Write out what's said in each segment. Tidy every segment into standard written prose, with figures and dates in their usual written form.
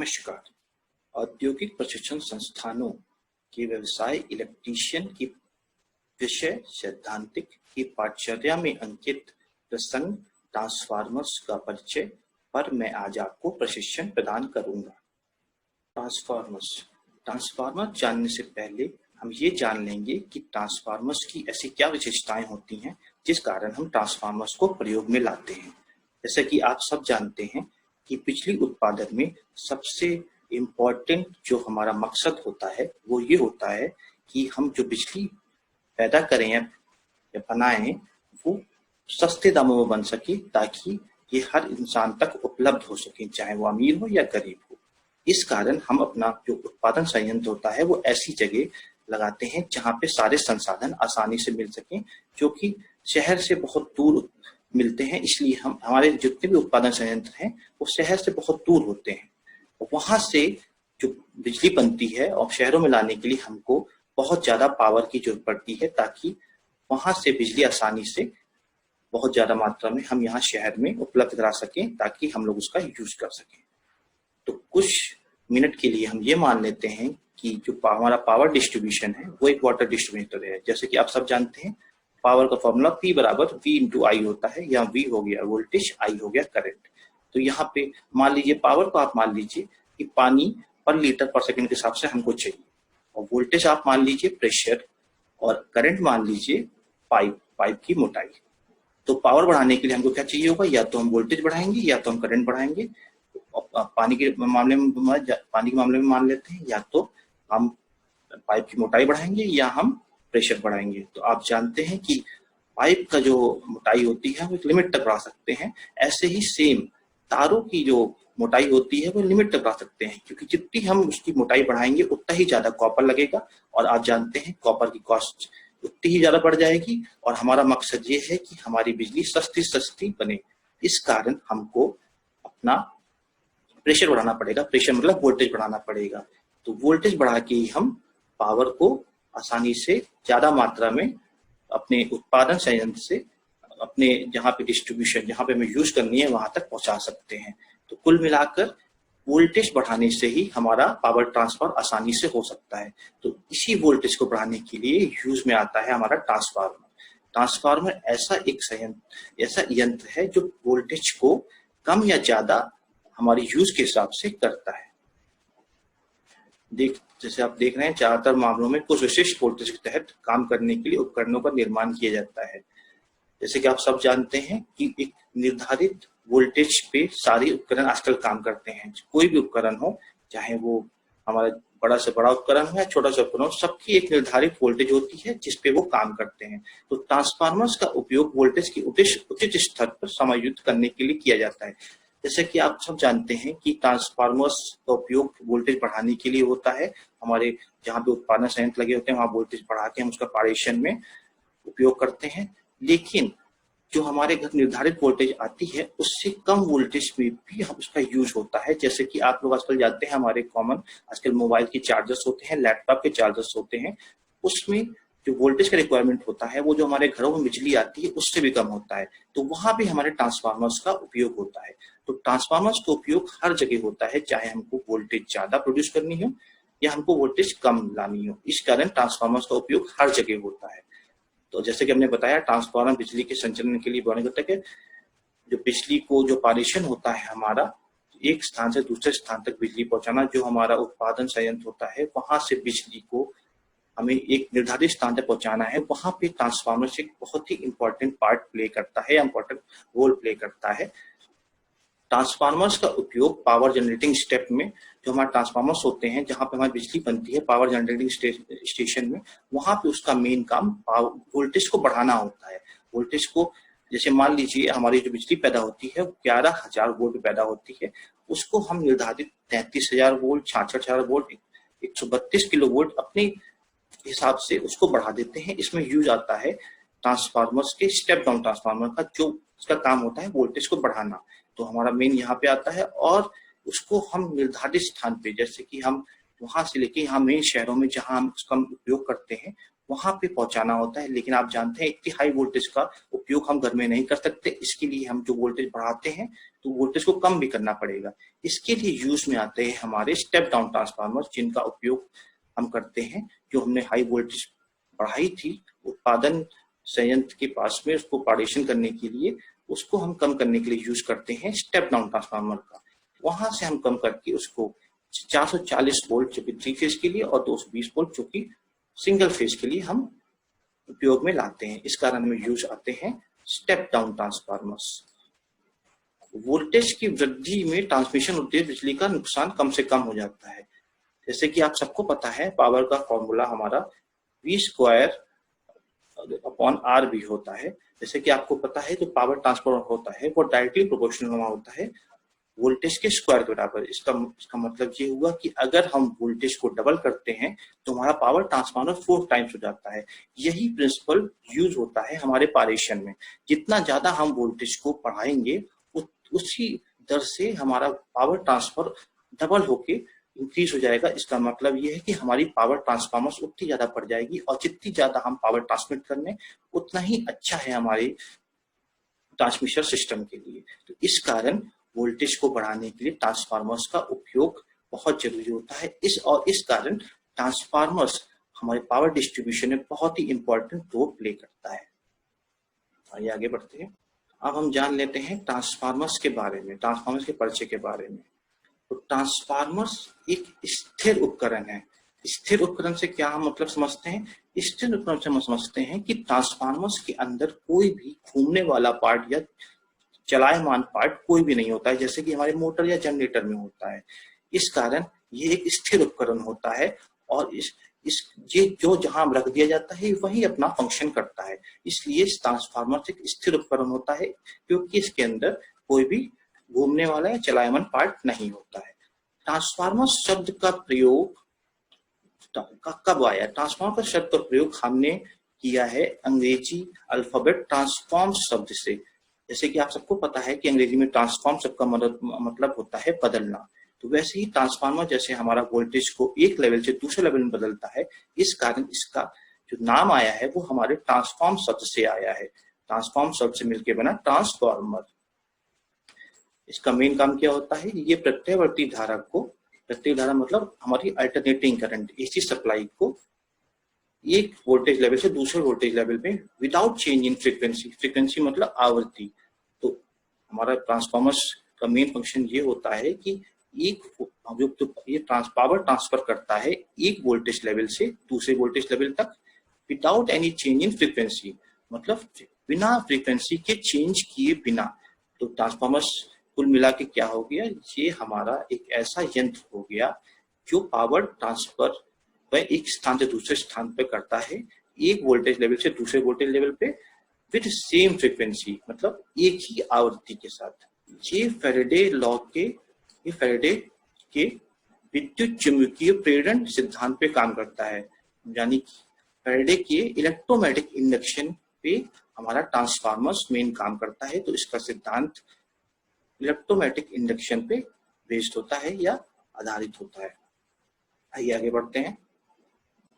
नमस्कार। औद्योगिक प्रशिक्षण संस्थानों के व्यवसाय इलेक्ट्रीशियन की विषय सैद्धांतिक की पाठचर्या में अंकित प्रसंग ट्रांसफार्मर्स का परिचय पर मैं आज आपको प्रशिक्षण प्रदान करूंगा। ट्रांसफार्मर जानने से पहले हम ये जान लेंगे कि ट्रांसफार्मर्स की ऐसी क्या विशेषताएं होती हैं जिस कारण हम ट्रांसफार्मर्स को प्रयोग में लाते हैं। जैसे कि आप सब जानते हैं कि बिजली उत्पादन में सबसे इम्पोर्टेंट जो हमारा मकसद होता है वो ये होता है कि हम जो बिजली पैदा करें या बनाएं वो सस्ते दामों में बन सके, ताकि ये हर इंसान तक उपलब्ध हो सके, चाहे वो अमीर हो या गरीब हो। इस कारण हम अपना जो उत्पादन संयंत्र होता है वो ऐसी जगह लगाते हैं जहाँ पे सारे संसाधन आसानी से मिल सकें, जो कि शहर से बहुत दूर मिलते हैं। इसलिए हम हमारे जितने भी उत्पादन संयंत्र हैं वो शहर से बहुत दूर होते हैं। वहां से जो बिजली बनती है और शहरों में लाने के लिए हमको बहुत ज्यादा पावर की जरूरत पड़ती है, ताकि वहां से बिजली आसानी से बहुत ज्यादा मात्रा में हम यहाँ शहर में उपलब्ध करा सकें, ताकि हम लोग उसका यूज कर सकें। तो कुछ मिनट के लिए हम ये मान लेते हैं कि जो हमारा पावर डिस्ट्रीब्यूशन है वो एक वाटर डिस्ट्रीब्यूटर है। जैसे कि आप सब जानते हैं, पावर का फॉर्मूला P बराबर V इंटू आई होता है। यहाँ V हो गया वोल्टेज, I हो गया करंट। तो यहाँ पे मान लीजिए पावर को आप मान लीजिए कि पानी पर लीटर पर सेकंड के हिसाब से हमको चाहिए, और वोल्टेज आप मान लीजिए प्रेशर, और करंट मान लीजिए पाइप की मोटाई। तो पावर बढ़ाने के लिए हमको क्या चाहिए होगा, या तो हम वोल्टेज बढ़ाएंगे या तो हम करंट बढ़ाएंगे। पानी के मामले में मान लेते हैं, या तो हम पाइप की मोटाई बढ़ाएंगे या हम प्रेशर बढ़ाएंगे। तो आप जानते हैं कि पाइप का जो मोटाई होती है वो एक लिमिट तक बढ़ा सकते हैं। ऐसे ही सेम तारों की जो मोटाई होती है वो लिमिट तक बढ़ा सकते हैं, क्योंकि जितनी हम उसकी मोटाई बढ़ाएंगे उतना ही ज्यादा कॉपर लगेगा, और आप जानते हैं कॉपर की कॉस्ट उतनी ही ज्यादा बढ़ जाएगी। और हमारा मकसद ये है कि हमारी बिजली सस्ती सस्ती बने। इस कारण हमको अपना प्रेशर बढ़ाना पड़ेगा। प्रेशर मतलब वोल्टेज बढ़ाना पड़ेगा। तो वोल्टेज बढ़ा के ही हम पावर को आसानी से ज्यादा मात्रा में अपने उत्पादन संयंत्र से अपने जहाँ पे डिस्ट्रीब्यूशन, जहाँ पे हमें यूज करनी है वहां तक पहुंचा सकते हैं। तो कुल मिलाकर वोल्टेज बढ़ाने से ही हमारा पावर ट्रांसफर आसानी से हो सकता है। तो इसी वोल्टेज को बढ़ाने के लिए यूज में आता है हमारा ट्रांसफार्मर। ट्रांसफार्मर ऐसा यंत्र है जो वोल्टेज को कम या ज्यादा हमारी यूज के हिसाब से करता है। जैसे आप देख रहे हैं, ज्यादातर मामलों में कुछ विशिष्ट वोल्टेज के तहत काम करने के लिए उपकरणों का निर्माण किया जाता है। जैसे कि आप सब जानते हैं कि एक निर्धारित वोल्टेज पे सारे उपकरण आजकल काम करते हैं। कोई भी उपकरण हो, चाहे वो हमारा बड़ा से बड़ा उपकरण हो या छोटा सा उपकरण हो, सबकी एक निर्धारित वोल्टेज होती है जिसपे वो काम करते हैं। तो ट्रांसफार्मर्स का उपयोग वोल्टेज की उचित स्तर पर समायोजित करने के लिए किया जाता है। जैसे कि आप सब जानते हैं कि ट्रांसफार्मर्स का उपयोग वोल्टेज बढ़ाने के लिए होता है। हमारे जहाँ पे उत्पादन संयंत्र लगे होते हैं वहां वोल्टेज बढ़ा के हम उसका पारेषण में उपयोग करते हैं। लेकिन जो हमारे घर निर्धारित वोल्टेज आती है उससे कम वोल्टेज में भी हम उसका यूज होता है। जैसे कि आप लोग आजकल जानते हैं, हमारे कॉमन आजकल मोबाइल के चार्जर्स होते हैं, लैपटॉप के चार्जर्स होते हैं, उसमें जो वोल्टेज का रिक्वायरमेंट होता है वो जो हमारे घरों में बिजली आती है उससे भी कम होता है। तो वहां भी हमारे ट्रांसफार्मर्स का उपयोग होता है। तो ट्रांसफार्मर्स का उपयोग हर जगह होता है, चाहे हमको वोल्टेज ज्यादा प्रोड्यूस करनी हो या हमको वोल्टेज कम लानी हो। इस कारण ट्रांसफार्मर्स का उपयोग हर जगह होता है। तो जैसे कि हमने बताया, ट्रांसफार्मर बिजली के संचलन के लिए बने होते हैं। जो बिजली को जो पारेषण होता है हमारा, एक स्थान से दूसरे स्थान तक बिजली पहुंचाना, जो हमारा उत्पादन संयंत्र होता है वहां से बिजली को हमें एक निर्धारित स्थान तक पहुंचाना है, वहां पे ट्रांसफार्मर से एक बहुत ही इंपॉर्टेंट पार्ट प्ले करता है, इंपॉर्टेंट रोल प्ले करता है। ट्रांसफार्मर्स का उपयोग पावर जनरेटिंग स्टेप में, जो हमारे ट्रांसफार्मर्स होते हैं जहां पे हमारी बिजली बनती है पावर जनरेटिंग स्टेशन में, वहां पे उसका मेन काम वोल्टेज को बढ़ाना होता है। वोल्टेज को, जैसे मान लीजिए हमारी जो बिजली पैदा होती है 11,000 वोल्ट पैदा होती है, उसको हम निर्धारित 33,000 वोल्ट, 66,000 वोल्ट, 132 किलो वोल्ट अपने हिसाब से उसको बढ़ा देते हैं। इसमें यूज आता है ट्रांसफार्मर्स के स्टेप डाउन ट्रांसफार्मर का, जो उसका काम होता है वोल्टेज को बढ़ाना। तो हमारा मेन यहाँ पे आता है, और उसको हम निर्धारित स्थान पे, जैसे कि हम वहां से लेके यहाँ मेन शहरों में जहां हम उसका उपयोग करते हैं, वहां पे पहुंचाना होता है। लेकिन आप जानते हैं इतनी हाई वोल्टेज का उपयोग हम घर में नहीं कर सकते, इसके लिए हम जो वोल्टेज बढ़ाते हैं तो वोल्टेज को कम भी करना पड़ेगा। इसके लिए यूज में आते हैं हमारे स्टेप डाउन ट्रांसफार्मर, जिनका उपयोग हम करते हैं। जो हमने हाई वोल्टेज बढ़ाई थी उत्पादन संयंत्र के पास में, उसको पार्टीशन करने के लिए, उसको हम कम करने के लिए यूज करते हैं स्टेप डाउन ट्रांसफार्मर का। वहां से हम कम करके उसको 440 वोल्ट जो कि 3 फेज के लिए और 220 वोल्ट जो कि सिंगल फेज के लिए हम उपयोग में लाते हैं। इस कारण में यूज आते हैं स्टेप डाउन ट्रांसफार्मर्स। वोल्टेज की वृद्धि में ट्रांसमिशन उद्देश्य बिजली का नुकसान कम से कम हो जाता है। जैसे कि आप सबको पता है पावर का फॉर्मूला हमारा V² अपॉन R भी होता है। जैसे कि आपको पता है जो पावर ट्रांसफर होता है वो डायरेक्टली प्रोपोर्शनल होता है वोल्टेज के स्क्वायर के बराबर। इसका मतलब ये हुआ कि अगर हम वोल्टेज को डबल करते हैं तो हमारा पावर ट्रांसफार्मर 4 टाइम्स हो जाता है। यही प्रिंसिपल यूज होता है हमारे पारेशन में। जितना ज्यादा हम वोल्टेज को बढ़ाएंगे उसी दर से हमारा पावर ट्रांसफर डबल होके इंक्रीज हो जाएगा। इसका मतलब ये है कि हमारी पावर ट्रांसफार्मर्स उतनी ज्यादा बढ़ जाएगी और जितनी ज्यादा हम पावर ट्रांसमिट करने उतना ही अच्छा है हमारे ट्रांसमिशन सिस्टम के लिए। तो इस कारण वोल्टेज को बढ़ाने के लिए ट्रांसफार्मर्स का उपयोग बहुत जरूरी होता है। इस कारण ट्रांसफार्मर्स हमारे पावर डिस्ट्रीब्यूशन में बहुत ही इंपॉर्टेंट रोल प्ले करता है। आइए आगे बढ़ते हैं। अब हम जान लेते हैं ट्रांसफार्मर्स के बारे में, ट्रांसफार्मर्स के परिचय के बारे में। तो ट्रांसफार्मर्स एक स्थिर उपकरण है। स्थिर उपकरण से क्या हम मतलब समझते हैं? स्थिर उपकरण से हम समझते हैं कि ट्रांसफार्मर्स के अंदर कोई भी घूमने वाला पार्ट या चलायमान पार्ट कोई भी नहीं होता है, जैसे कि हमारे मोटर या जनरेटर में होता है। इस कारण ये एक स्थिर उपकरण होता है और ये जो जहां रख दिया जाता है वही अपना फंक्शन करता है। इसलिए ट्रांसफार्मर एक स्थिर उपकरण होता है क्योंकि इसके अंदर कोई भी घूमने वाला या चलायमान पार्ट नहीं होता है। ट्रांसफार्मर शब्द का प्रयोग कब आया? ट्रांसफार्मर का शब्द का प्रयोग हमने किया है अंग्रेजी अल्फाबेट ट्रांसफॉर्म शब्द से। जैसे कि आप सबको पता है कि अंग्रेजी में ट्रांसफॉर्म शब्द का मतलब होता है बदलना। तो वैसे ही ट्रांसफार्मर जैसे हमारा वोल्टेज को एक लेवल से दूसरे लेवल में बदलता है, इस कारण इसका जो नाम आया है वो हमारे ट्रांसफॉर्म शब्द से आया है। ट्रांसफॉर्म शब्द से मिलकर बना ट्रांसफार्मर। इसका मेन काम क्या होता है? ये प्रत्यवर्ती धारा को, प्रत्यय धारा मतलब हमारी अल्टरनेटिंग करंट एसी सप्लाई को एक वोल्टेज लेवल से दूसरे वोल्टेज लेवल में without change in frequency, frequency मतलब आवृत्ति। तो हमारा ट्रांसफार्मर्स का मेन फंक्शन ये होता है कि एक ये पावर ट्रांसफर करता है एक वोल्टेज लेवल से दूसरे वोल्टेज लेवल तक without any change in frequency, मतलब बिना फ्रीक्वेंसी के चेंज किए बिना। तो ट्रांसफार्मर्स कुल मिला के क्या हो गया? ये हमारा एक ऐसा यंत्र हो गया जो पावर ट्रांसफर वह एक स्थान से दूसरे स्थान पे करता है, एक वोल्टेज लेवल से दूसरे वोल्टेज लेवल पे विद सेम फ्रीक्वेंसी, मतलब एक ही आवृत्ति के साथ। ये फैराडे के विद्युत चुंबकीय प्रेरण सिद्धांत पे काम करता है। यानी कि फैराडे के इलेक्ट्रोमैग्नेटिक इंडक्शन पे हमारा ट्रांसफार्मर्स मेन काम करता है। तो इसका सिद्धांत इलेक्ट्रोमैग्नेटिक इंडक्शन पे बेस्ड होता है या आधारित होता है। आइए आगे बढ़ते हैं।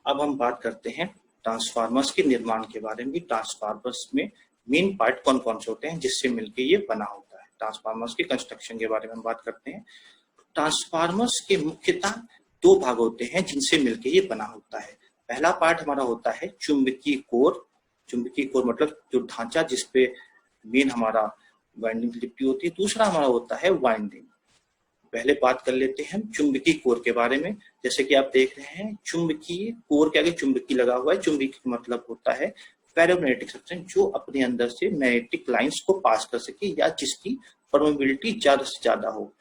अब हम बात करते हैं ट्रांसफार्मर्स के निर्माण के बारे में। ट्रांसफार्मर्स में मेन पार्ट कौन कौन से होते हैं जिससे मिलके ये बना होता है। ट्रांसफार्मर्स के कंस्ट्रक्शन के बारे में हम बात करते हैं। ट्रांसफार्मर्स के मुख्यतः 2 भाग होते हैं जिनसे मिलके ये बना होता है। पहला पार्ट हमारा होता है चुंबकीय कोर। चुंबकीय कोर मतलब जो ढांचा जिसपे मेन हमारा वाइंडिंग लिपटी होती है। दूसरा हमारा होता है वाइंडिंग। पहले बात कर लेते हैं हम चुंबकीय कोर के बारे में। जैसे कि आप देख रहे हैं चुंबकीय कोर के आगे चुंबकीय लगा हुआ है। चुंबकीय मतलब होता है फेरोमैग्नेटिक सब्सटेंस जो अपने अंदर से मैग्नेटिक लाइंस को पास कर सके या जिसकी परमेबिलिटी ज्यादा से ज्यादा हो।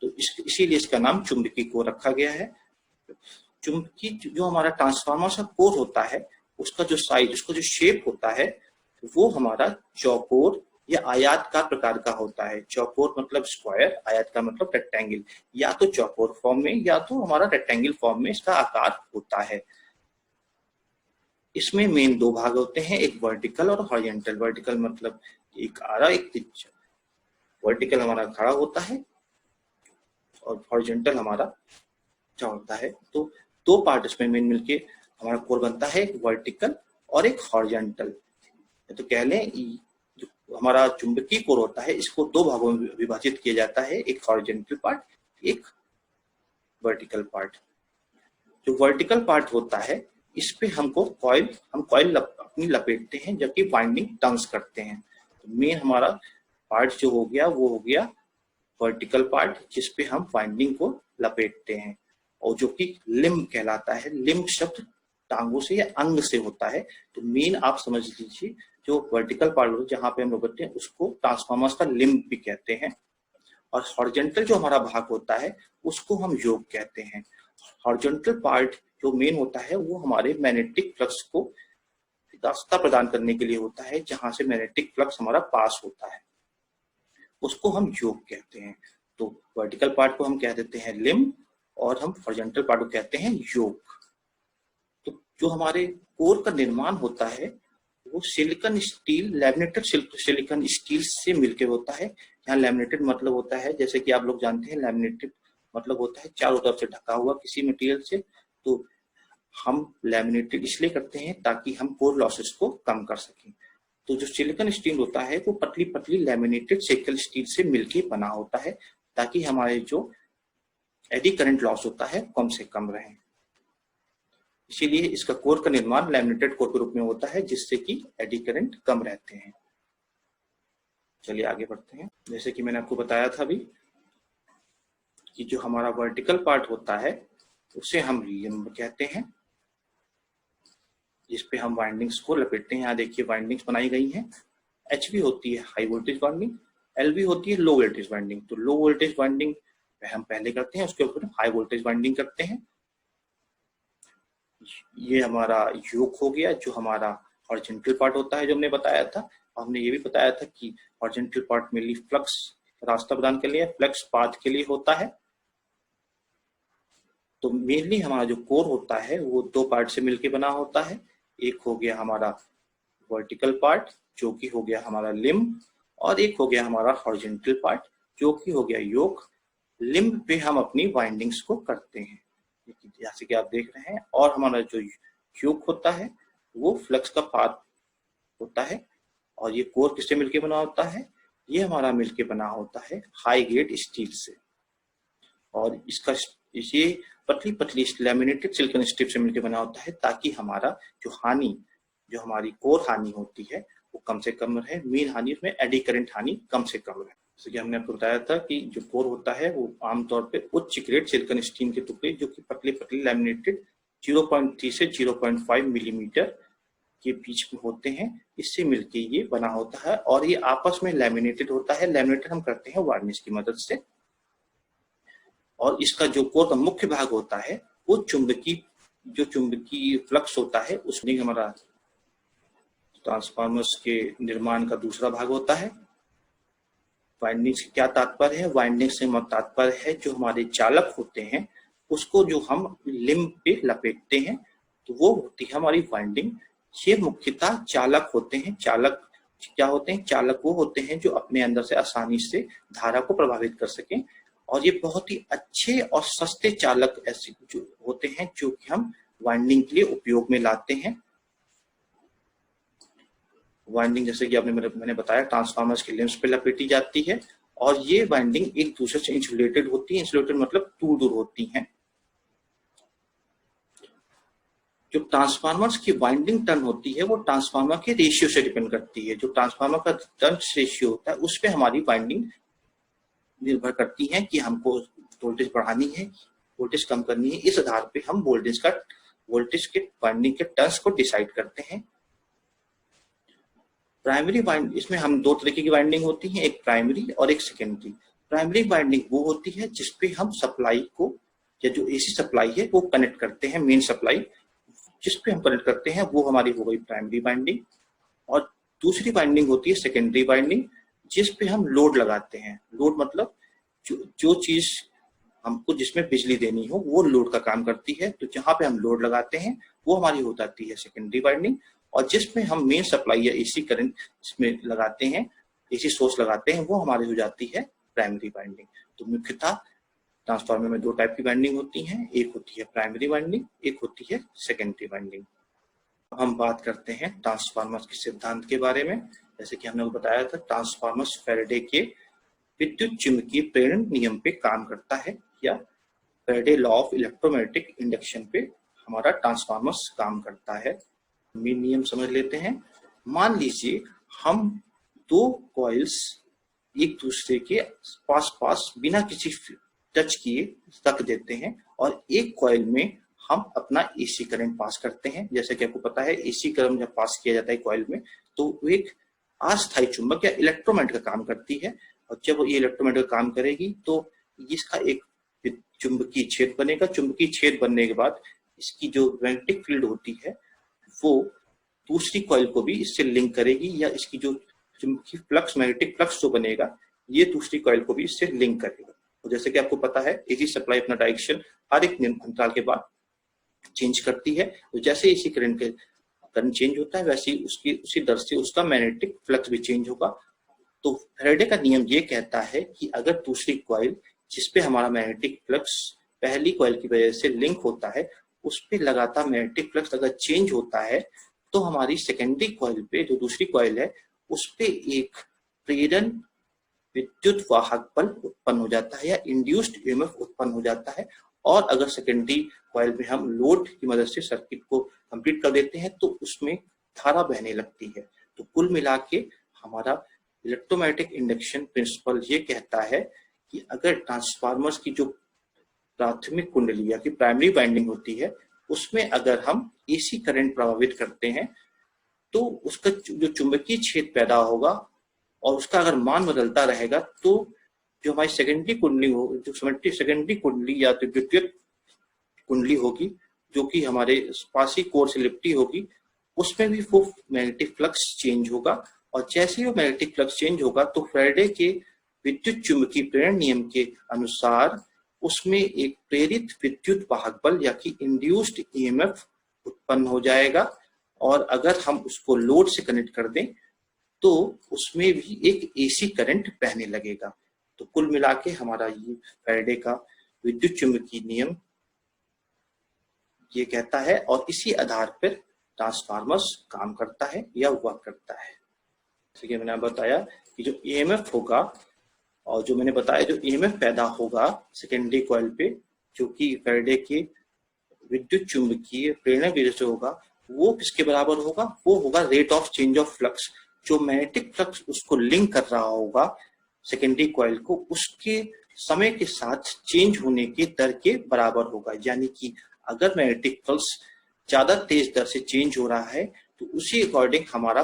तो इसीलिए इसका नाम चुंबकीय कोर रखा गया है। चुंबकीय जो हमारा ट्रांसफार्मर का कोर होता है उसका जो साइज, उसका जो शेप होता है वो हमारा चौकोर या आयताकार प्रकार का होता है। चौकोर मतलब स्क्वायर, आयत का मतलब रेक्टेंगल। या तो चौकोर फॉर्म में या तो हमारा रेक्टेंगल फॉर्म में इसका आकार होता है। इसमें मेन 2 भाग होते हैं, एक वर्टिकल और हॉरिजॉन्टल। वर्टिकल मतलब एक आरा एक तिरछा। वर्टिकल हमारा खड़ा होता है और हॉरिजॉन्टल हमारा क्या होता है। तो 2 पार्ट इसमें मेन मिलके हमारा कोर बनता है एक वर्टिकल और एक हॉरिजॉन्टल। तो कह लें जो हमारा चुंबकीय कोर होता है इसको दो भागों में विभाजित किया जाता है, एक हॉरिजॉन्टल पार्ट, एक वर्टिकल पार्ट। जो वर्टिकल पार्ट होता है इस पे हम कॉइल अपनी लपेटते हैं, जबकि वाइंडिंग टर्न्स करते हैं। तो मेन हमारा पार्ट जो हो गया वो हो गया वर्टिकल पार्ट, जिसपे हम वाइंडिंग को लपेटते हैं, और जो कि लिम्ब कहलाता है। लिम्ब शब्द टांगों से या अंग से होता है। तो मेन आप समझ लीजिए जो वर्टिकल पार्ट जहाँ पे हम लपेटते हैं उसको ट्रांसफार्मर्स का लिम्ब भी कहते हैं, और हॉरिजॉन्टल जो हमारा भाग होता है उसको हम योक कहते हैं। हॉरिजॉन्टल पार्ट जो मेन होता है वो हमारे मैग्नेटिक फ्लक्स को रास्ता प्रदान करने के लिए होता है, जहां से मैग्नेटिक फ्लक्स हमारा पास होता है, उसको हम योक कहते हैं। तो वर्टिकल पार्ट को हम कह देते हैं लिम्ब, और हम हॉरिजॉन्टल पार्ट को कहते हैं योक। तो जो हमारे कोर का निर्माण होता है वो silicon steel, laminated silicon steel से मिलकर होता है। यहाँ लैमिनेटेड मतलब होता है, जैसे कि आप लोग जानते हैं, लैमिनेटेड मतलब होता है चारों तरफ से ढका हुआ किसी मटेरियल से। तो हम लैमिनेटेड इसलिए करते हैं ताकि हम कोर लॉसेस को कम कर सकें। तो जो सिलिकॉन स्टील होता है वो पतली पतली लैमिनेटेड सिलिकॉन स्टील से मिलकर बना होता है, ताकि हमारे जो एडी करंट लॉस होता है कम से कम रहे। इसीलिए इसका कोर का निर्माण लैमिनेटेड कोर के रूप में होता है, जिससे कि एडी करंट कम रहते हैं। चलिए आगे बढ़ते हैं। जैसे कि मैंने आपको बताया था अभी कि जो हमारा वर्टिकल पार्ट होता है उसे हम लिम्ब कहते हैं, जिसपे हम वाइंडिंग्स को लपेटते हैं। यहाँ देखिए वाइंडिंग्स बनाई गई हैं। HV होती है हाई वोल्टेज वाइंडिंग, LV होती है लो वोल्टेज वाइंडिंग। तो लो वोल्टेज वाइंडिंग हम पहले करते हैं, उसके ऊपर हाई वोल्टेज वाइंडिंग करते हैं। ये हमारा योक हो गया, जो हमारा हॉरिजॉन्टल पार्ट होता है, जो हमने बताया था। हमने ये भी बताया था कि हॉरिजॉन्टल पार्ट मेनली फ्लक्स रास्ता प्रदान के लिए, फ्लक्स पाथ के लिए होता है। तो मेनली हमारा जो कोर होता है वो दो पार्ट से मिलकर बना होता है। एक हो गया हमारा वर्टिकल पार्ट, जो कि हो गया हमारा लिम्ब, और एक हो गया हमारा हॉरिजॉन्टल पार्ट, जो कि हो गया योक। लिम्ब पे हम अपनी वाइंडिंग्स को करते हैं, जैसे कि आप देख रहे हैं। और हमारा जो योक होता है वो फ्लक्स का पाथ होता है। और ये कोर किससे मिलके बना होता है? ये हमारा मिलके बना होता है हाई ग्रेड स्टील से, और इसका ये पतली पतली लैमिनेटेड सिलिकॉन स्ट्रिप से मिलकर बना होता है, ताकि हमारा जो हमारी कोर हानि होती है वो कम से कम रहे। मेन हानि उसमें एडी करंट हानि कम से कम रहे। जैसे कि हमने आपको बताया था कि जो कोर होता है वो आमतौर पे उच्च ग्रेड सिलिकॉन स्टील के टुकड़े, जो कि पतले पतले लैमिनेटेड 0.3 से 0.5 मिलीमीटर के बीच में होते हैं, इससे मिलके ये बना होता है। और ये आपस में लैमिनेटेड होता है। लैमिनेटेड हम करते हैं वार्निश की मदद से। और इसका जो कोर का मुख्य भाग होता है वो चुंबकीय फ्लक्स होता है, उसमें हमारा ट्रांसफार्मर्स के निर्माण का दूसरा भाग होता है। वाइंडिंग से क्या तात्पर्य है? वाइंडिंग से तात्पर्य है जो हमारे चालक होते हैं उसको जो हम लिम्ब पे लपेटते हैं, तो वो होती है हमारी वाइंडिंग। ये मुख्यतः चालक होते हैं। चालक क्या होते हैं? चालक वो होते हैं जो अपने अंदर से आसानी से धारा को प्रभावित कर सकें। और ये बहुत ही अच्छे और सस्ते चालक ऐसे जो होते हैं जो कि हम वाइंडिंग के लिए उपयोग में लाते हैं। वाइंडिंग जैसे कि मैंने बताया ट्रांसफार्मर्स के लिम्ब्स पे लपेटी जाती है, और ये वाइंडिंग एक दूसरे से इंसुलेटेड होती है। इंसुलेटेड मतलब दूर होती हैं। जो ट्रांसफार्मर्स की वाइंडिंग टर्न होती है वो ट्रांसफार्मर के रेशियो से डिपेंड करती है। जो ट्रांसफार्मर का टर्न रेशियो होता है उस पर हमारी वाइंडिंग निर्भर करती है कि हमको वोल्टेज बढ़ानी है, वोल्टेज कम करनी है। इस आधार पे हम वोल्टेज के वाइंडिंग के टर्न्स को डिसाइड करते हैं। प्राइमरी वाइंडिंग, इसमें हम दो तरीके की वाइंडिंग होती है, एक प्राइमरी और एक सेकेंडरी। प्राइमरी वाइंडिंग वो होती है जिसपे हम सप्लाई को, या जो एसी सप्लाई है वो कनेक्ट करते हैं। मेन सप्लाई जिसपे हम कनेक्ट करते हैं वो हमारी हो गई प्राइमरी वाइंडिंग। और दूसरी वाइंडिंग होती है सेकेंडरी वाइंडिंग, जिस पे हम लोड लगाते हैं। लोड मतलब जो चीज हमको जिसमें बिजली देनी हो वो लोड का काम करती है। तो जहां पे हम लोड लगाते हैं वो हमारी हो जाती है सेकेंडरी वाइंडिंग। और जिसमें हम मेन सप्लाई या एसी करंट इसमें लगाते हैं, एसी सोर्स लगाते हैं, वो हमारी हो जाती है प्राइमरी वाइंडिंग। तो मुख्यतः ट्रांसफार्मर में दो टाइप की वाइंडिंग होती हैं, एक होती है प्राइमरी वाइंडिंग, एक होती है सेकेंडरी वाइंडिंग। हम बात करते हैं ट्रांसफार्मर के सिद्धांत के बारे में। जैसे कि हमने बताया था, ट्रांसफार्मर फैराडे के विद्युत चुंबकीय प्रेरण नियम पे काम करता है, या Faraday law of electromagnetic induction पे हमारा ट्रांसफार्मर काम करता है। मेन नियम समझ लेते हैं। मान लीजिए हम दो कॉइल्स एक दूसरे के पास बिना किसी टच किए रख देते हैं, और एक कॉइल में हम अपना एसी करंट पास करते हैं। जैसे कि आपको पता है, एसी करंट जब पास किया जाता है कॉइल में, तो वो एक अस्थायी चुंबक या इलेक्ट्रोमैग्नेट का काम करती है, और जब ये इलेक्ट्रोमैग्नेट का काम करेगी तो इसका एक चुंबकीय छेद बनेगा। चुंबकीय छेद बनने के बाद इसकी जो मैग्नेटिक फील्ड होती है वो दूसरी कॉइल को भी इससे लिंक करेगी, या इसकी जो चुंबकीय फ्लक्स, मैग्नेटिक फ्लक्स जो बनेगा, ये दूसरी कॉइल को भी इससे लिंक करेगा। तो जैसे कि आपको पता है, एसी सप्लाई अपना डायरेक्शन हर एक अंतराल के बाद चेंज करती है। तो जैसे एसी करंट चेंज होता है, वैसे ही उसी दर से उसका मैग्नेटिक फ्लक्स भी चेंज होगा। तो फैराडे का नियम ये कहता है कि अगर दूसरी कॉइल जिसपे हमारा मैग्नेटिक फ्लक्स पहली कॉइल की वजह से लिंक होता है, उस पे लगातार मैग्नेटिक फ्लक्स अगर चेंज होता है, तो हमारी सेकेंडरी कॉइल पे, जो दूसरी कॉइल है, उस पे एक प्रेरण विद्युत वाहक बल उत्पन्न हो जाता है, या इंड्यूस्ड ईएमएफ उत्पन्न हो जाता है। और अगर सेकेंडरी कॉइल में हम लोड की मदद से सर्किट को कंप्लीट कर देते हैं, तो उसमें धारा बहने लगती है। तो कुल मिला के हमारा इलेक्ट्रोमैग्नेटिक इंडक्शन प्रिंसिपल ये कहता है कि अगर ट्रांसफार्मर्स की जो प्राथमिक कुंडली या की प्राइमरी वाइंडिंग होती है, उसमें अगर हम एसी करंट प्रभावित करते हैं, तो उसका जो चुंबकीय छेद पैदा होगा और उसका अगर मान बदलता रहेगा, तो जो हमारी सेकेंडरी कुंडली हो, जो सेकेंडरी कुंडली या तो द्वितीयक कुंडली होगी, जो कि हमारे पासी कोर से लिपटी होगी, उसमें भी वो मैग्नेटिक फ्लक्स चेंज होगा। और जैसे ही वो मैग्नेटिक फ्लक्स चेंज होगा, तो फैराडे के विद्युत चुंबकीय प्रेरण नियम के अनुसार उसमें एक प्रेरित विद्युत वाहक बल या कि इंड्यूस्ड ईएमएफ उत्पन्न हो जाएगा। और अगर हम उसको लोड से कनेक्ट कर दें, तो उसमें भी एक एसी करंट बहने लगेगा। तो कुल मिला के हमारा ये फैराडे का विद्युत चुंबकीय नियम ये कहता है, और इसी आधार पर ट्रांसफार्मर्स काम करता है या वर्क करता है। जैसे कि मैंने बताया कि जो ईएमएफ होगा, और जो मैंने बताया जो ईएमएफ पैदा होगा सेकेंडरी कॉइल पे, जो कि फैराडे के विद्युत चुंबकीय प्रेरण वजह से होगा, वो किसके बराबर होगा? वो होगा rate of change of flux. जो मैग्नेटिक फ्लक्स उसको लिंक कर रहा होगा सेकेंडरी कॉइल को, उसके समय के साथ चेंज होने के दर के बराबर होगा। यानी कि अगर मैग्नेटिक फ्लक्स ज्यादा तेज दर से चेंज हो रहा है, तो उसी अकॉर्डिंग हमारा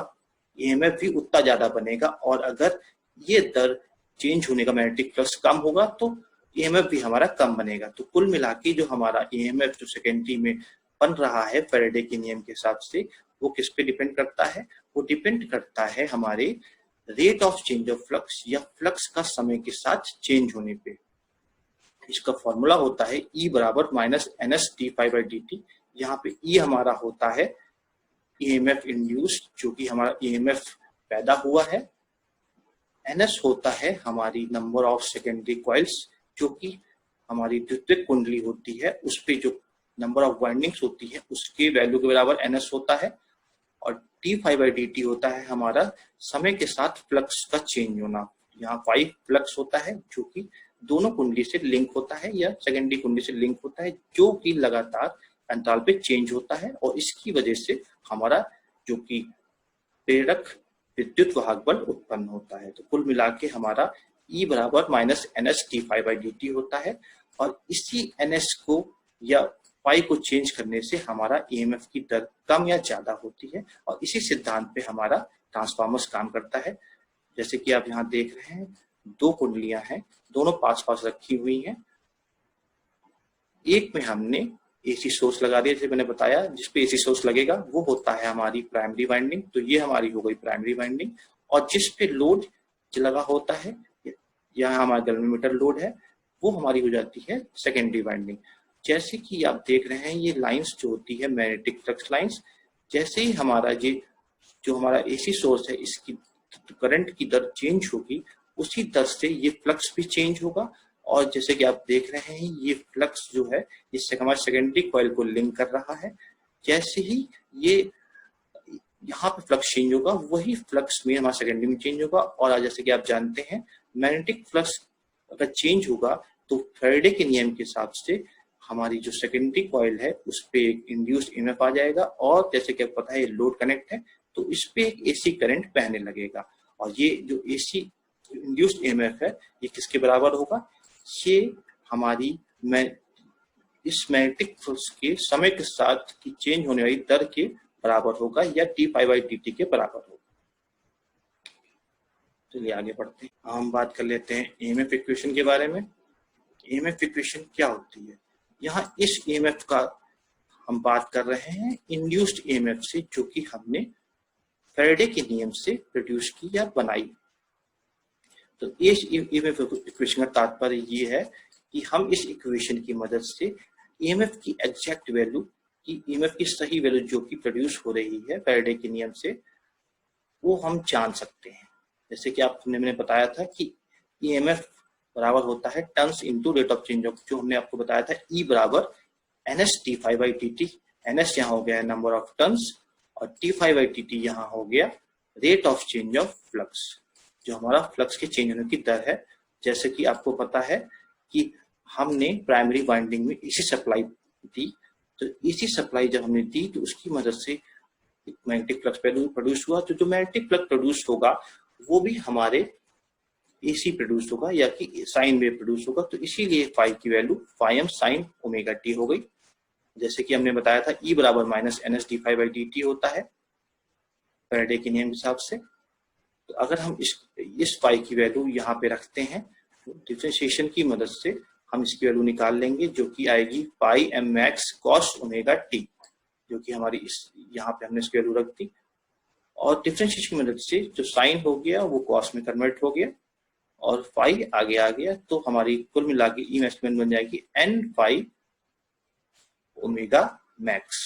ईएमएफ भी उतना ज्यादा बनेगा, और अगर ये दर चेंज होने का मैग्नेटिक फ्लक्स कम होगा, तो ईएमएफ भी हमारा कम बनेगा। तो कुल मिला के जो हमारा ईएमएफ जो सेकेंडरी में बन रहा है फैराडे के नियम के हिसाब से, वो किस पे डिपेंड करता है? वो डिपेंड करता है हमारे rate of change of flux, या फ्लक्स का समय के साथ चेंज होने पे। इसका फॉर्मूला होता है E बराबर माइनस NS dφ/dt। यहाँ पे E हमारा होता है ईएमएफ इंड्यूस्ड, जो कि हमारा ईएमएफ पैदा हुआ है। NS होता है हमारी नंबर ऑफ सेकेंडरी कॉइल्स, जो कि हमारी द्वितीयक कुंडली होती है, उस पे जो नंबर ऑफ वाइंडिंग्स होती है उसके वैल्यू के बराबर NS होता है। और dφ/dt होता है हमारा समय के साथ फ्लक्स का चेंज होना। यहाँ फाई फ्लक्स होता है, जो कि दोनों कुंडली से लिंक होता है या सेकेंडरी कुंडली से लिंक होता है, जो कि लगातार अंतराल पे चेंज होता है, और इसकी वजह से हमारा जो कि प्रेरक विद्युत वाहक बल उत्पन्न होता है। तो कुल मिला के हमारा E बराबर माइनस NS dφ/dt होता है, और इसी NS को या पाई को चेंज करने से हमारा ईएमएफ की दर कम या ज्यादा होती है, और इसी सिद्धांत पे हमारा ट्रांसफार्मर्स काम करता है। जैसे कि आप यहाँ देख रहे हैं, दो कुंडलियां हैं, दोनों पास पास रखी हुई हैं। एक में हमने एसी सोर्स लगा दिया, जैसे मैंने बताया, जिसपे एसी सोर्स लगेगा वो होता है हमारी प्राइमरी वाइंडिंग। तो ये हमारी हो गई प्राइमरी वाइंडिंग। और जिसपे लोड लगा होता है, यहाँ हमारा गैल्वेनोमीटर लोड है, वो हमारी हो जाती है सेकेंडरी वाइंडिंग। जैसे कि आप देख रहे हैं, ये लाइंस जो होती है मैग्नेटिक फ्लक्स लाइंस, जैसे ही हमारा ये जो हमारा एसी सोर्स है, इसकी करंट की दर चेंज होगी, उसी दर से ये फ्लक्स भी चेंज होगा, और जैसे कि आप देख रहे हैं ये फ्लक्स जो है इससे हमारे सेकेंडरी कॉइल को लिंक कर रहा है। जैसे ही ये यहाँ पे फ्लक्स चेंज होगा वही फ्लक्स में हमारा सेकेंडरी में चेंज होगा। और जैसे कि आप जानते हैं मैग्नेटिक फ्लक्स अगर चेंज होगा तो फैराडे के नियम के हिसाब से हमारी जो सेकेंडरी कॉइल है उस पे एक इंड्यूस्ड ईएमएफ आ जाएगा, और जैसे कि आपको पता है ये लोड कनेक्ट है तो इस पे एक एसी करंट बहने लगेगा। और ये जो एसी इंड्यूस्ड ईएमएफ है ये किसके बराबर होगा, ये हमारी इस मैग्नेटिक फ्लक्स के समय के साथ की चेंज होने वाली दर के बराबर होगा या d∅dt के बराबर होगा। चलिए आगे बढ़ते हैं। हम बात कर लेते हैं ईएमएफ इक्वेशन के बारे में। ईएमएफ इक्वेशन क्या होती है, यहाँ इस ईएमएफ का हम बात कर रहे हैं इंड्यूस्ड ईएमएफ से जो कि हमने फैराडे के नियम से प्रोड्यूस की या बनाई। तो इस ईएमएफ इक्वेशन का तात्पर्य ये है कि हम इस इक्वेशन की मदद से ईएमएफ की एग्जैक्ट वैल्यू की ईएमएफ की सही वैल्यू जो कि प्रोड्यूस हो रही है फैराडे के नियम से वो हम जान सकते हैं। जैसे कि मैंने बताया था कि ईएमएफ बराबर होता है turns into rate of change of, जो हमने आपको बताया था ई बराबर ns d∅dt। ns यहाँ हो गया नंबर ऑफ टर्न्स और d∅dt यहाँ हो गया rate of change of flux, जो हमारा फ्लक्स के चेंज होने की दर है। जैसे कि आपको पता है कि हमने प्राइमरी वाइंडिंग में एसी सप्लाई दी, तो एसी सप्लाई जब हमने दी तो उसकी मदद से मैग्नेटिक फ्लक्स प्रोड्यूस हुआ। तो जो मैग्नेटिक फ्लक्स प्रोड्यूस होगा वो भी हमारे एसी प्रोड्यूस होगा या कि साइन वेव प्रोड्यूस होगा। तो इसीलिए फाई की value φm sin omega T हो गई। जैसे कि हमने बताया था E बराबर माइनस ns d∅dt होता है फैराडे के नियम के हिसाब से। तो अगर हम इस फाई की वैल्यू यहाँ पे रखते हैं तो डिफरेंशिएशन की मदद से हम इसकी वैल्यू निकाल लेंगे जो कि आएगी φm max cos omega T, जो कि हमारी यहाँ पे हमने इसकी वैल्यू रख दी। और डिफरेंशिएशन की मदद से जो साइन हो गया वो कॉस में कन्वर्ट हो गया और फाई आगे आ गया, तो हमारी कुल मिला के ई मैक्सिमम बन जाएगी n फाई ओमेगा मैक्स।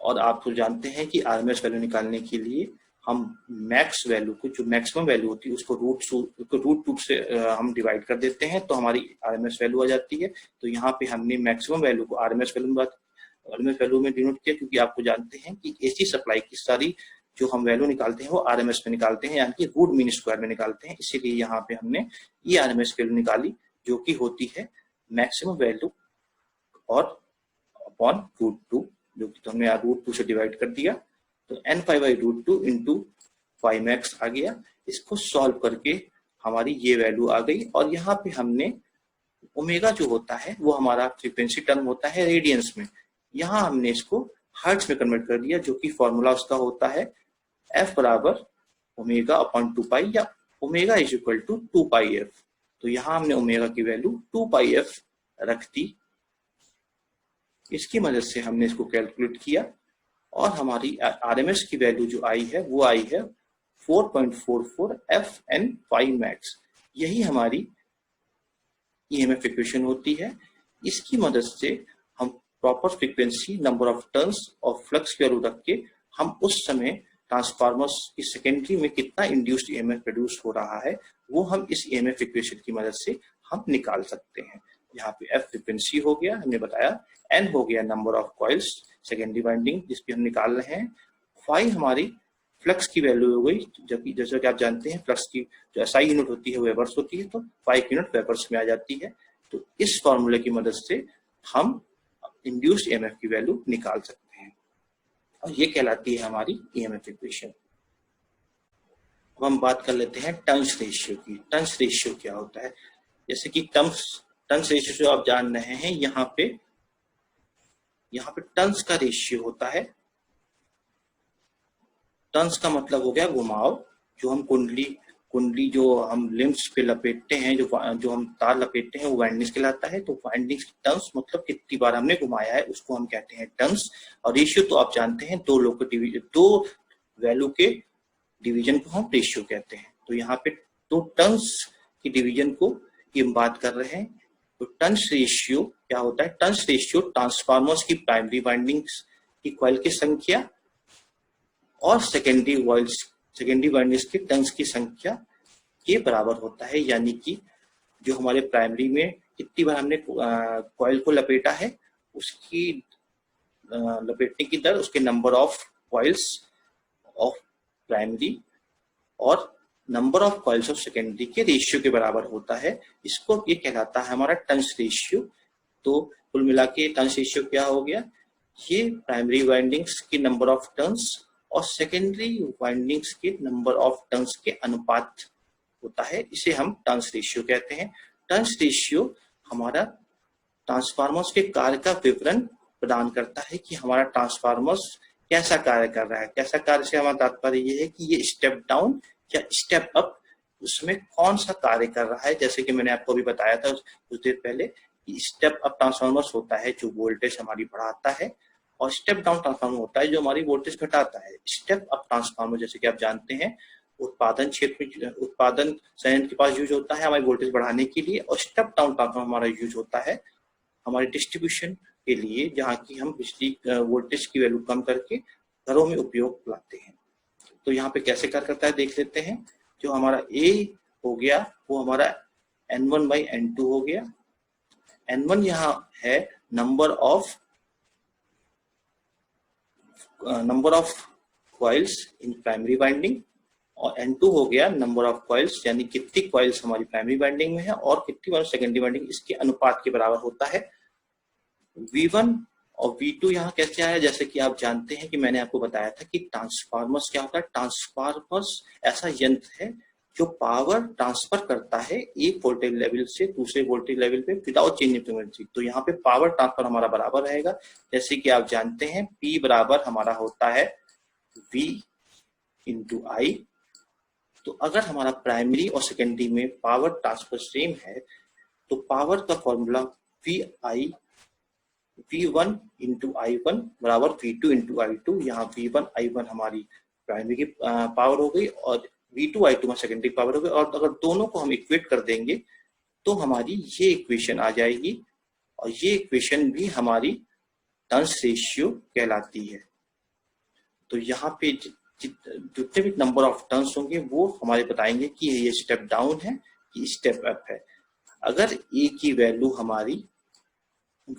और आप तो जानते हैं कि आरएमएस वैल्यू निकालने के लिए हम मैक्स वैल्यू को, जो मैक्सिमम वैल्यू होती है उसको रूट 2 से हम डिवाइड कर देते हैं तो हमारी आरएमएस वैल्यू आ जाती है। तो यहाँ पे हमने मैक्सिमम वैल्यू को आरएमएस वैल्यू में डिनोट किया, क्योंकि आपको जानते हैं कि एसी सप्लाई की सारी जो हम वैल्यू निकालते हैं वो आरएमएस में निकालते हैं, यानी कि रूट मीन स्क्वायर में निकालते हैं। इसीलिए यहाँ पे हमने ये आरएमएस वैल्यू निकाली जो कि होती है मैक्सिमम वैल्यू और अपॉन रूट 2, जो कि तो हमने रूट 2 से डिवाइड कर दिया। तो n phi by root 2 into phi max आ गया। इसको सॉल्व करके हमारी ये वैल्यू आ गई। और यहाँ पे हमने ओमेगा जो होता है वो हमारा फ्रीक्वेंसी टर्म होता है रेडियंस में, यहाँ हमने इसको हर्ट्ज में कन्वर्ट कर दिया, जो कि फॉर्मूला उसका होता है f बराबर ओमेगा अपॉन 2 पाई या omega is equal to 2 pi f। तो यहाँ हमने ओमेगा की वैल्यू 2 पाई f रख दी। इसकी मदद से हमने इसको कैलकुलेट किया और हमारी आरएमएस की वैल्यू जो आई है वो आई है 4.44 FN फाई मैक्स। यही हमारी ईएमएफ इक्वेशन होती है। इसकी मदद से हम proper frequency, number of turns और फ्लक्स की वैल्यू रख के हम उस समय ट्रांसफार्मर्स की सेकेंडरी में कितना इंड्यूस्ड ईएमएफ प्रोड्यूस हो रहा है वो हम इस ईएमएफ इक्वेशन की मदद से हम निकाल सकते हैं। यहाँ पे F फ्रीक्वेंसी हो गया, हमने बताया, N हो गया number of coils secondary winding जिसकी हम निकाल रहे हैं, फाई हमारी फ्लक्स की वैल्यू हो गई, जबकि जैसा कि आप जानते हैं फ्लक्स की जो SI यूनिट होती है वो वेबर्स होती है, तो फाई की यूनिट वेबर्स में आ जाती है। तो इस फॉर्मूले की मदद से हम इंड्यूस्ड ईएमएफ की वैल्यू निकाल सकते हैं और ये कहलाती है हमारी ईएमएफ इक्वेशन। अब हम बात कर लेते हैं टर्न्स रेशियो की। टर्न्स रेशियो क्या होता है, जैसे कि टर्न्स रेशियो जो आप जान रहे हैं, यहाँ पे टर्न्स का रेशियो होता है। टर्न्स का मतलब हो गया घुमाव, जो हम कुंडली जो हम लिम्स पे लपेटते हैं, जो हम तार लपेटते हैं वो वाइंडिंग्स कहलाता है। तो वाइंडिंग्स की टर्न्स मतलब कितनी बार हमने घुमाया है उसको हम कहते हैं टर्न्स। और रेशियो तो आप जानते हैं दो वैल्यू के डिवीजन को हम रेशियो कहते हैं। तो यहाँ पे दो टर्न्स की डिवीजन को की हम बात कर रहे हैं। तो टर्न्स रेशियो क्या होता है, टर्न्स रेशियो ट्रांसफार्मर्स की प्राइमरी वाइंडिंग्स की कॉइल की संख्या और सेकेंडरी वाइंडिंग्स के टर्न्स की संख्या के बराबर होता है, यानी कि जो हमारे प्राइमरी में कितनी बार हमने कॉइल को लपेटा है उसकी लपेटने की दर उसके number of coils of primary और number of coils of secondary के रेशियो के बराबर होता है। इसको ये कहलाता है हमारा टर्न्स रेशियो। तो कुल मिला के टर्न्स रेशियो क्या हो गया, ये प्राइमरी वाइंडिंग्स की नंबर ऑफ टर्न्स और सेकेंडरी वाइंडिंग्स के नंबर ऑफ टर्न्स के अनुपात होता है, इसे हम टर्न्स रेशियो कहते हैं। टर्न्स रेशियो हमारा ट्रांसफार्मर्स के कार्य का विवरण प्रदान करता है कि हमारा ट्रांसफार्मर्स कैसा कार्य कर रहा है। कैसा कार्य से हमारा तात्पर्य ये है कि ये स्टेप डाउन या स्टेप अप उसमें कौन सा कार्य कर रहा है। जैसे कि मैंने आपको अभी बताया था कुछ देर पहले कि स्टेप अप ट्रांसफार्मर्स होता है जो वोल्टेज हमारी बढ़ाता है और स्टेप डाउन ट्रांसफार्मर होता है जो हमारी वोल्टेज घटाता है। स्टेप अप ट्रांसफार्मर जैसे कि आप जानते हैं उत्पादन क्षेत्र में उत्पादन संयंत्र के पास यूज होता है हमारी वोल्टेज बढ़ाने के लिए, और स्टेप डाउन ट्रांसफार्मर हमारा यूज होता है हमारे डिस्ट्रीब्यूशन के लिए, जहाँ की हम बिजली वोल्टेज की वैल्यू कम करके घरों में उपयोग लाते हैं। तो यहाँ पे कैसे कार्य करता है देख लेते हैं। जो हमारा A हो गया वो हमारा N1/N2 हो गया। N1 यहाँ है number of coils in primary winding और N2 हो गया नंबर ऑफ कॉइल्स, यानी कितनी कॉइल्स हमारी प्राइमरी वाइंडिंग में है और कितनी सेकेंडरी वाइंडिंग, इसके अनुपात के बराबर होता है। V1 और V2 यहाँ कैसे आया, जैसे कि आप जानते हैं कि मैंने आपको बताया था कि ट्रांसफार्मर्स क्या होता है। ट्रांसफार्मर्स ऐसा यंत्र है जो पावर ट्रांसफर करता है एक वोल्टेज लेवल से दूसरे वोल्टेज लेवल पे विदाउट चेंजिंग फ्रीक्वेंसी। तो यहाँ पे पावर ट्रांसफर हमारा बराबर रहेगा। जैसे कि आप जानते हैं P बराबर हमारा होता है V इंटू I। तो अगर हमारा प्राइमरी और सेकेंडरी में पावर ट्रांसफर सेम है तो पावर का फॉर्मूला V1 इंटू I1 बराबर V2 इंटू I2। यहाँ V1 I1 हमारी प्राइमरी की पावर हो गई और V2 I2 में सेकेंडरी पावर हो गई, और अगर दोनों को हम इक्वेट कर देंगे तो हमारी ये इक्वेशन आ जाएगी और ये इक्वेशन भी हमारी टर्न्स रेशियो कहलाती है। तो यहाँ पे जितने भी नंबर ऑफ टर्न्स होंगे वो हमारे बताएंगे कि ये स्टेप डाउन है कि स्टेप अप है। अगर A की वैल्यू हमारी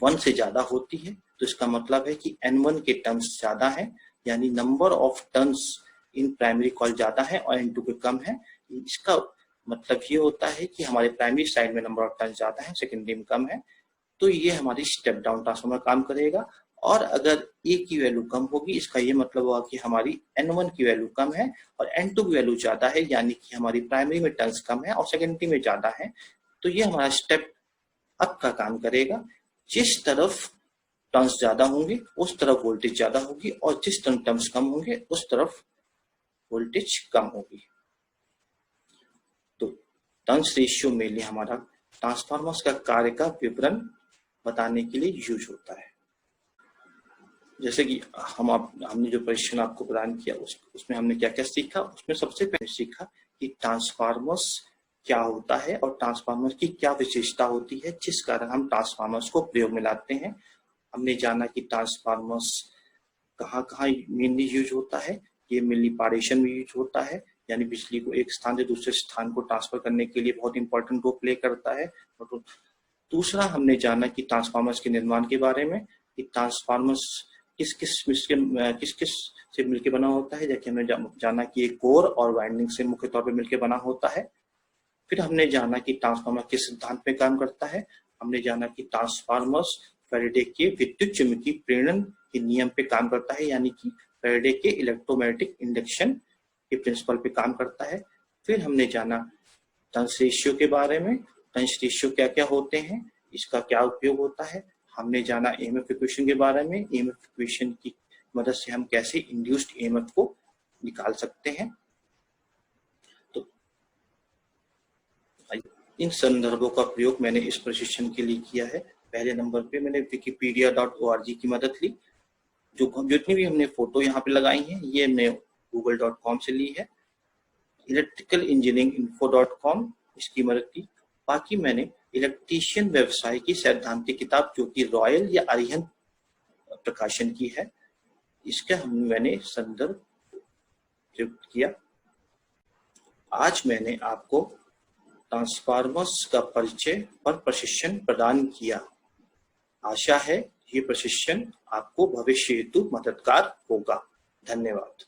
1 से ज्यादा होती है तो इसका मतलब है कि N1 के टर्न्स ज्यादा है, यानी number of turns in primary coil ज्यादा है और N2 के कम है। इसका मतलब ये होता है कि हमारे प्राइमरी साइड में नंबर ऑफ टर्न्स ज्यादा है, सेकेंडरी में कम है, तो ये हमारी स्टेप डाउन ट्रांसफार्मर काम करेगा। और अगर A की वैल्यू कम होगी इसका ये मतलब होगा कि हमारी N1 की वैल्यू कम है और N2 की वैल्यू ज्यादा है, यानी कि हमारी प्राइमरी में टर्न्स कम है और सेकेंडरी में ज्यादा है। तो ये हमारा स्टेप अप का काम करेगा। जिस तरफ टर्न्स ज्यादा होंगे उस तरफ वोल्टेज ज्यादा होगी और जिस तरफ टर्न्स कम होंगे उस तरफ वोल्टेज कम होगी। तो टर्न्स रेशियो मेनली हमारा ट्रांसफार्मर्स का कार्य का विवरण बताने के लिए यूज होता है। जैसे कि हमने जो प्रशिक्षण आपको प्रदान किया उसमें हमने क्या क्या सीखा। उसमें सबसे पहले सीखा कि ट्रांसफार्मर्स क्या होता है और ट्रांसफार्मर की क्या विशेषता होती है जिस कारण हम ट्रांसफार्मर्स को प्रयोग में लाते हैं। हमने जाना कि ट्रांसफार्मर्स कहाँ कहाँ मेनली यूज होता है। ये मेनली पारेषण में यूज होता है, यानी बिजली को एक स्थान से दूसरे स्थान को ट्रांसफर करने के लिए बहुत इंपॉर्टेंट रोल प्ले करता है। दूसरा हमने जाना कि ट्रांसफार्मर्स के निर्माण के बारे में कि ट्रांसफार्मर्स किस किस से मिलकर बना होता है। जैसे हमने जाना कि एक कोर और वाइंडिंग से मुख्य तौर पर मिलकर बना होता है। फिर हमने जाना कि ट्रांसफार्मर किस सिद्धांत पे काम करता है। हमने जाना कि ट्रांसफार्मर्स फैराडे के विद्युत चुम्बकीय प्रेरण के नियम पे काम करता है, यानी कि फैराडे के इलेक्ट्रोमैग्नेटिक इंडक्शन के प्रिंसिपल पे काम करता है। फिर हमने जाना टर्न्स रेशियो के बारे में, टर्न्स रेशियो क्या क्या होते हैं, इसका क्या उपयोग होता है। हमने जाना ईएमएफ इक्वेशन के बारे में, ईएमएफ इक्वेशन की मदद से हम कैसे इंड्यूस्ड ईएमएफ को निकाल सकते हैं। तो इन संदर्भों का प्रयोग मैंने इस प्रशिक्षण के लिए किया है। पहले नंबर पे मैंने wikipedia.org की मदद ली। जो जितनी भी हमने फोटो यहाँ पे लगाई हैं ये हमने google.com से ली है। इलेक्ट्रिकल इंजीनियरिंग info.com इसकी मदद ली। बाकी मैंने इलेक्ट्रीशियन व्यवसाय की सैद्धांतिक किताब जो कि रॉयल या अरिहंत प्रकाशन की है, इसका मैंने संदर्भ प्रयुक्त किया। आज मैंने आपको ट्रांसफार्मर्स का परिचय और प्रशिक्षण प्रदान किया। आशा है ये प्रशिक्षण आपको भविष्य हेतु मददगार होगा। धन्यवाद।